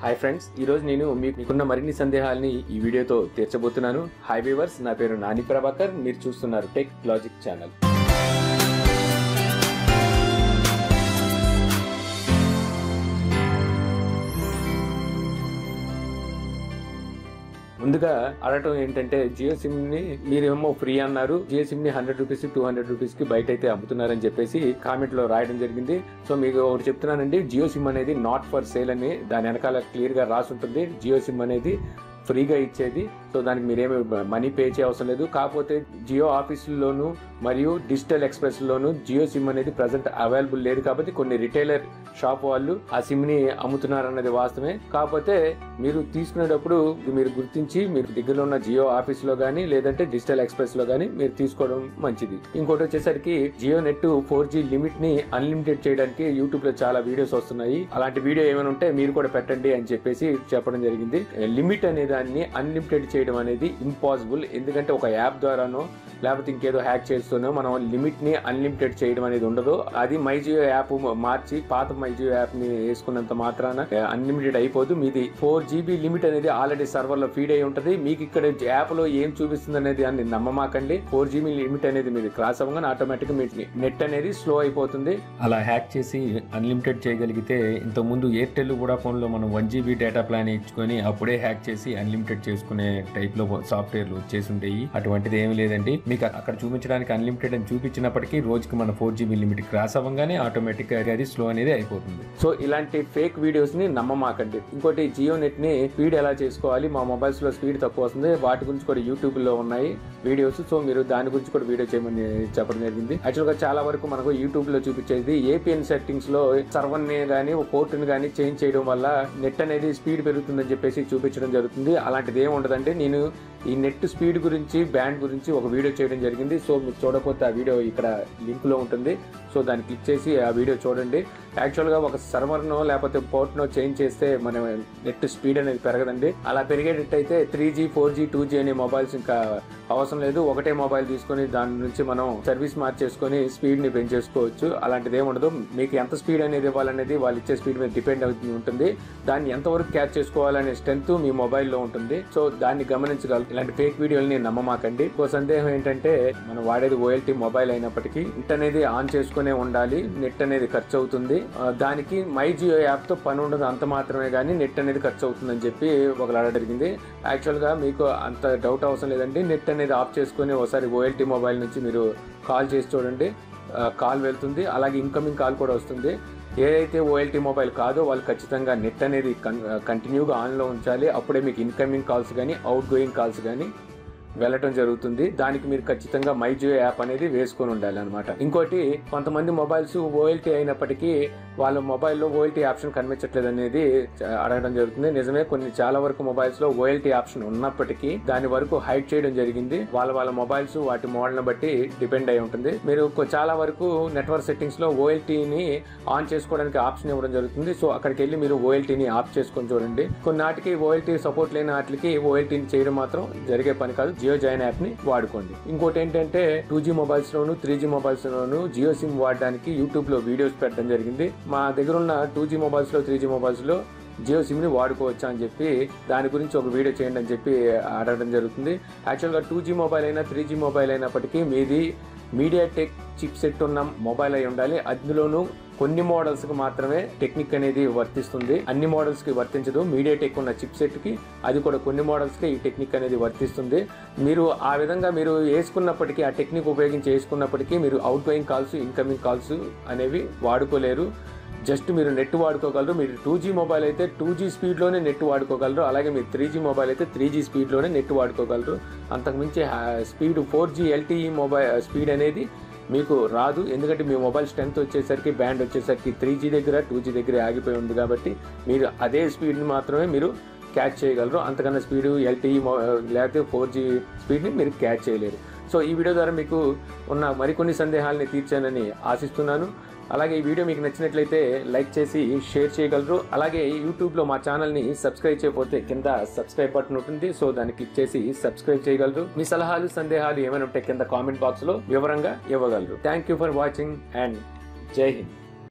Hi friends, ఈ రోజు నేను మీకున్న మరిన్ని సందేహాలని ఈ వీడియోతో తీర్చబోతున్నాను. హాయ్ వ్యూవర్స్, నా పేరు నాని ప్రభాకర్. మీరు చూస్తున్నారు టెక్ లాజిక్ ఛానల్. ముందుగా అడగటం ఏంటంటే, జియో సిమ్ ని మీరేమో ఫ్రీ అన్నారు, జియో సిమ్ ని 100 రూపీస్ 200 రూపీస్ కి బయట అయితే అమ్ముతున్నారని చెప్పేసి కామెంట్ లో రాయడం జరిగింది. సో మీకు ఒకటి చెప్తున్నానండి, జియో సిమ్ అనేది నాట్ ఫర్ సేల్ అని దాని వెనకాల క్లియర్ గా రాసి ఉంటుంది. జియో సిమ్ అనేది ఫ్రీగా ఇచ్చేది. సో దానికి మీరేమి మనీ పే చేయ అవసరం లేదు. కాకపోతే జియో ఆఫీసుల్లోనూ మరియు డిజిటల్ ఎక్స్ప్రెస్ లోను జియో సిమ్ అనేది ప్రజెంట్ అవైలబుల్ లేదు. కాబట్టి కొన్ని రిటైలర్ షాప్ వాళ్ళు ఆ సిమ్ ని అమ్ముతున్నారు అన్నది వాస్తవమే. కాకపోతే మీరు తీసుకునేటప్పుడు మీరు గుర్తించి మీరు దగ్గరలో ఉన్న జియో ఆఫీస్ లో గానీ లేదంటే డిజిటల్ ఎక్స్ప్రెస్ లో గానీ మీరు తీసుకోవడం మంచిది. ఇంకోటి వచ్చేసరికి జియో నెట్ 4G లిమిట్ ని అన్లిమిటెడ్ చేయడానికి యూట్యూబ్ లో చాలా వీడియోస్ వస్తున్నాయి. అలాంటి వీడియో ఏమైనా ఉంటే మీరు కూడా పెట్టండి అని చెప్పేసి చెప్పడం జరిగింది. లిమిట్ అనే దాన్ని అన్లిమిటెడ్ చేయడం అనేది ఇంపాసిబుల్. ఎందుకంటే ఒక యాప్ ద్వారానో లేకపోతే ఇంకేదో హ్యాక్ చేస్తూనో మనం లిమిట్ ని అన్లిమిటెడ్ చేయడం అనేది ఉండదు. అది మై జియో యాప్ మార్చి పాత మై జియో యాప్ ని వేసుకున్నంత మాత్రాన అన్లిమిటెడ్ అయిపోదు. మీది 4GB లిమిట్ అనేది ఆల్రెడీ సర్వర్ లో ఫీడ్ అయి ఉంటది. మీకు ఇక్కడ యాప్ లో ఏం చూపిస్తుంది అనేది అని నమ్మమాకండి. 4GB లిమిట్ అనేది మీరు క్రాస్ అవ్వగానే ఆటోమేటిక్ మీ నెట్ అనేది స్లో అయిపోతుంది. అలా హ్యాక్ చేసి అన్లిమిటెడ్ చేయగలిగితే, ఇంతకు ముందు ఎయిర్టెల్ వోడాఫోన్ లో మనం 1GB డేటా ప్లాన్ ఇచ్చుకొని అప్పుడే హ్యాక్ చేసి అన్లిమిటెడ్ చేసుకునే టైప్ లో సాఫ్ట్వేర్లు వచ్చేసి ఉండేవి. అటువంటిది ఏమి లేదండి. మీకు అక్కడ చూపించడానికి అన్లిమిటెడ్ అని చూపించినప్పటికీ రోజుకి మన 4GB లిమిట్ క్రాస్ అవ్వగానే ఆటోమేటిక్ అది స్లో అనేది అయిపోతుంది. సో ఇలాంటి ఫేక్ వీడియోస్ ని నమ్మమాకండి. ఇంకోటి, జియో నెట్ ని స్పీడ్ ఎలా చేసుకోవాలి, మా మొబైల్స్ లో స్పీడ్ తక్కువ వస్తుంది, వాటి గురించి కూడా యూట్యూబ్ లో ఉన్నాయి వీడియోస్. సో మీరు దాని గురించి కూడా వీడియో చేయమని చెప్పడం జరిగింది. యాక్చువల్ గా చాలా వరకు మనకు యూట్యూబ్ లో చూపించేది APN సెట్టింగ్స్ లో సర్వర్ ని గానీ పోర్ట్ ని గానీ చేంజ్ చేయడం వల్ల నెట్ అనేది స్పీడ్ పెరుగుతుందని చెప్పేసి చూపించడం జరుగుతుంది. అలాంటిది ఏమి ఉండదండి. నేను ఈ నెట్ స్పీడ్ గురించి బ్యాండ్ గురించి ఒక వీడియో చేయడం జరిగింది. సో మీరు చూడకపోతే ఆ వీడియో ఇక్కడ లింక్ లో ఉంటుంది. సో దాన్ని క్లిక్ చేసి ఆ వీడియో చూడండి. యాక్చువల్ గా ఒక సర్వర్ నో లేకపోతే పోర్ట్ నో చేంజ్ చేస్తే మన నెట్ స్పీడ్ అనేది పెరగదండి. అలా పెరిగేటట్టయితే 3G 4G 2G అనే మొబైల్స్ ఇంకా అవసరం లేదు. ఒకటే మొబైల్ తీసుకొని దాని నుంచి మనం సర్వీస్ మార్చేసుకొని స్పీడ్ ని పెంచేసుకోవచ్చు. అలాంటిది ఏమి ఉండదు. మీకు ఎంత స్పీడ్ అనేది ఇవ్వాలనేది వాళ్ళు ఇచ్చే స్పీడ్ మీద డిపెండ్ అవుతుంది ఉంటుంది. దాన్ని ఎంతవరకు క్యాచ్ చేసుకోవాలనే స్ట్రెంత్ మీ మొబైల్లో ఉంటుంది. సో దాన్ని గమనించగలరు. ఇలాంటి ఫేక్ వీడియోని నమ్మమాకండి. ఇంకో సందేహం ఏంటంటే, మనం వాడేది OLT మొబైల్ అయినప్పటికీ నెట్ అనేది ఆన్ చేసుకునే ఉండాలి. నెట్ అనేది ఖర్చు అవుతుంది. దానికి మై జియో యాప్ తో పని ఉండదు. అంత మాత్రమే కానీ నెట్ అనేది ఖర్చు అవుతుందని చెప్పి ఒకరు అడగ జరిగింది. యాక్చువల్ గా మీకు అంత డౌట్ అవసరం లేదండి. నెట్ అనేది ఆఫ్ చేసుకుని ఒకసారి OLT మొబైల్ నుంచి మీరు కాల్ చేసి చూడండి. కాల్ వెళ్తుంది, అలాగే ఇన్కమింగ్ కాల్ కూడా వస్తుంది. ఏదైతే OLT మొబైల్ కాదో వాళ్ళు ఖచ్చితంగా నెట్ అనేది కంటిన్యూగా ఆన్లో ఉంచాలి. అప్పుడే మీకు ఇన్కమింగ్ కాల్స్ కానీ అవుట్ గోయింగ్ కాల్స్ కానీ వెళ్ళటం జరుగుతుంది. దానికి మీరు ఖచ్చితంగా మై జియో యాప్ అనేది వేసుకొని ఉండాలి అనమాట. ఇంకోటి, కొంతమంది మొబైల్స్ OLT అయినప్పటికీ వాళ్ళ మొబైల్లో OLT ఆప్షన్ కనిపించట్లేదు అనేది అడగడం జరుగుతుంది. నిజమే, చాలా వరకు మొబైల్స్ లో OLT ఆప్షన్ ఉన్నప్పటికీ దాని వరకు హైడ్ చేయడం జరిగింది. వాళ్ళ మొబైల్స్ వాటి మోడల్ని బట్టి డిపెండ్ అయి ఉంటుంది. మీరు చాలా వరకు నెట్వర్క్ సెట్టింగ్స్ లో OLT ని ఆన్ చేసుకోవడానికి ఆప్షన్ ఇవ్వడం జరుగుతుంది. సో అక్కడికి వెళ్ళి మీరు OLT ని ఆఫ్ చేసుకొని చూడండి. కొన్నాటికి OLT సపోర్ట్ లేని వాటికి OLT ని చేయడం మాత్రం జరిగే పని కాదు. జియో జాయిన్ యాప్ ని వాడుకోండి. ఇంకోటి ఏంటంటే, 2G మొబైల్స్ లోను 3G మొబైల్స్ లోను జియో సిమ్ వాడడానికి యూట్యూబ్ లో వీడియోస్ పెట్టడం జరిగింది. మా దగ్గర ఉన్న 2G మొబైల్స్ లో 3G మొబైల్స్ లో జియో సిమ్ ని వాడుకోవచ్చా అని చెప్పి దాని గురించి ఒక వీడియో చేయండి అని చెప్పి అడగడం జరుగుతుంది. యాక్చువల్గా 2G మొబైల్ అయినా 3G మొబైల్ అయినప్పటికీ మీది మీడియాటెక్ చిప్ సెట్ ఉన్న మొబైల్ అయి ఉండాలి. అందులోనూ కొన్ని మోడల్స్ కి మాత్రమే టెక్నిక్ అనేది వర్తిస్తుంది, అన్ని మోడల్స్ కి వర్తించదు. మీడియాటెక్ ఉన్న చిప్ సెట్ కి అది కూడా కొన్ని మోడల్స్ కి ఈ టెక్నిక్ అనేది వర్తిస్తుంది. మీరు ఆ విధంగా మీరు వేసుకున్నప్పటికీ, ఆ టెక్నిక్ ఉపయోగించి వేసుకున్నప్పటికీ మీరు out going calls incoming calls అనేవి వాడుకోలేరు. జస్ట్ మీరు నెట్ వాడుకోగలరు. మీరు 2G మొబైల్ అయితే 2G స్పీడ్లోనే నెట్ వాడుకోగలరు. అలాగే మీరు 3G మొబైల్ అయితే 3G స్పీడ్లోనే నెట్ వాడుకోగలరు. అంతకుమించి speed 4G LTE mobile speed అనేది మీకు రాదు. ఎందుకంటే మీ మొబైల్ స్ట్రెంత్ వచ్చేసరికి బ్యాండ్ వచ్చేసరికి 3G దగ్గర 2G దగ్గర ఆగిపోయి ఉంది. కాబట్టి మీరు అదే స్పీడ్ని మాత్రమే మీరు క్యాచ్ చేయగలరు. అంతకన్నా స్పీడ్ LTE లేకపోతే 4G స్పీడ్ని మీరు క్యాచ్ చేయలేరు. సో ఈ వీడియో ద్వారా మీకు ఉన్న మరికొన్ని సందేహాలని తీర్చానని ఆశిస్తున్నాను. అలాగే ఈ వీడియో మీకు నచ్చినట్లయితే లైక్ చేసి షేర్ చేయగలరు. అలాగే యూట్యూబ్లో మా ఛానల్ని సబ్స్క్రైబ్ చేయకపోతే కింద సబ్స్క్రైబ్ బటన్ ఉంటుంది. సో దాన్ని క్లిక్ చేసి సబ్స్క్రైబ్ చేయగలరు. మీ సలహాలు సందేహాలు ఏమైనా ఉంటే కింద కామెంట్ బాక్స్లో వివరంగా ఇవ్వగలరు. Thank you for watching and జై హింద్.